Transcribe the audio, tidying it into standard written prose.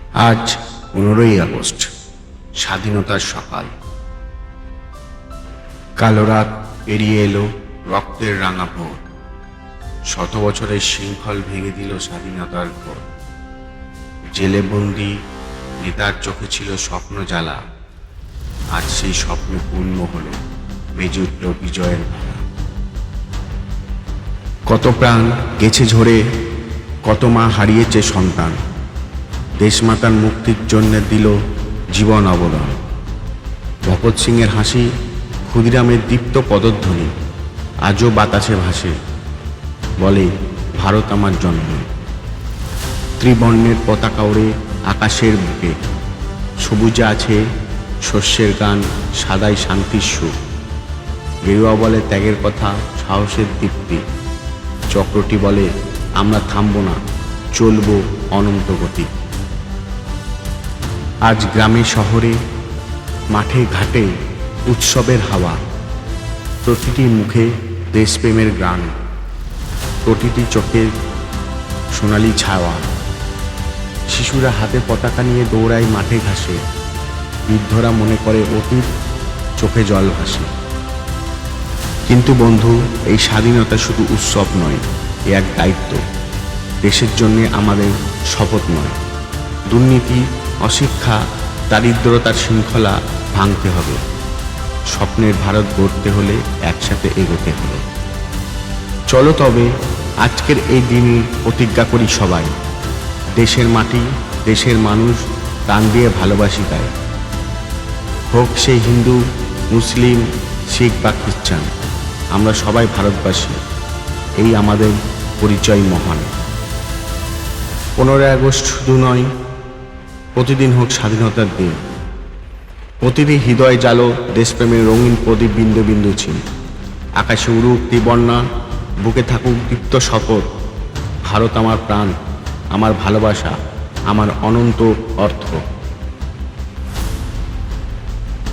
আজ 15ই আগস্ট, স্বাধীনতার সকাল। কালো রাত এড়িয়ে এলো রক্তের রাঙা ভোর। 100 বছরের শৃঙ্খল ভেঙে দিল স্বাধীনতার ভোর। জেলে বন্দি নেতার চোখে ছিল স্বপ্ন জ্বালা। আজ সেই স্বপ্ন পূর্ণ হলো, বেজে উঠল বিজয়ের মালা। কত প্রাণ গেছে ঝরে, কত মা হারিয়েছে সন্তান। দেশমাতার মুক্তির জন্য দিল জীবন অবদান। ভগৎ সিংয়ের হাসি, ক্ষুদিরামের দীপ্ত পদধ্বনি আজও বাতাসে ভাসে, বলে ভারত আমার জন্ম। ত্রিবর্ণের পতাকা ওড়ে আকাশের বুকে, সবুজে আছে শস্যের গান, সাদাই শান্তির সুর। গেরুয়া বলে ত্যাগের কথা, সাহসের দীপ্তি। চক্রটি বলে আমরা থামব না, চলব অনন্ত গতি। আজ গ্রামে শহরে, মাঠে ঘাটে উৎসবের হাওয়া। প্রতিটি মুখে দেশপ্রেমের গান, প্রতিটি চোখের সোনালি ছাওয়া। শিশুরা হাতে পতাকা নিয়ে দৌড়ায় মাঠে ঘাসে, বৃদ্ধরা মনে করে অতীত, চোখে জল ভাসে। কিন্তু বন্ধু, এই স্বাধীনতা শুধু উৎসব নয়, এ এক দায়িত্ব। দেশের জন্যে আমাদের শপথ নয়। দুর্নীতি, অশিক্ষা, দারিদ্রতার শৃঙ্খলা ভাঙতে হবে। স্বপ্নের ভারত গড়তে হলে একসাথে এগোতে হবে। চলো তবে আজকের এই দিনে প্রতিজ্ঞা করি সবাই, দেশের মাটি, দেশের মানুষ প্রাণ দিয়ে ভালোবাসি তাই। হোক সে হিন্দু, মুসলিম, শিখ বা খ্রিস্টান, আমরা সবাই ভারতবাসী। এই আমাদের পরিচয় মহান। 15 আগস্ট শুধু নয়, প্রতিদিন হোক স্বাধীনতার দিন। প্রতিটি হৃদয় জালো দেশপ্রেমের রঙিন প্রদীপ, বিন্দু বিন্দু ছিন। আকাশে উড়ুক ত্রিবর্ণা, বুকে থাকুক দীপ্ত শপথ। ভারত আমার প্রাণ, আমার ভালোবাসা, আমার অনন্ত অর্থ।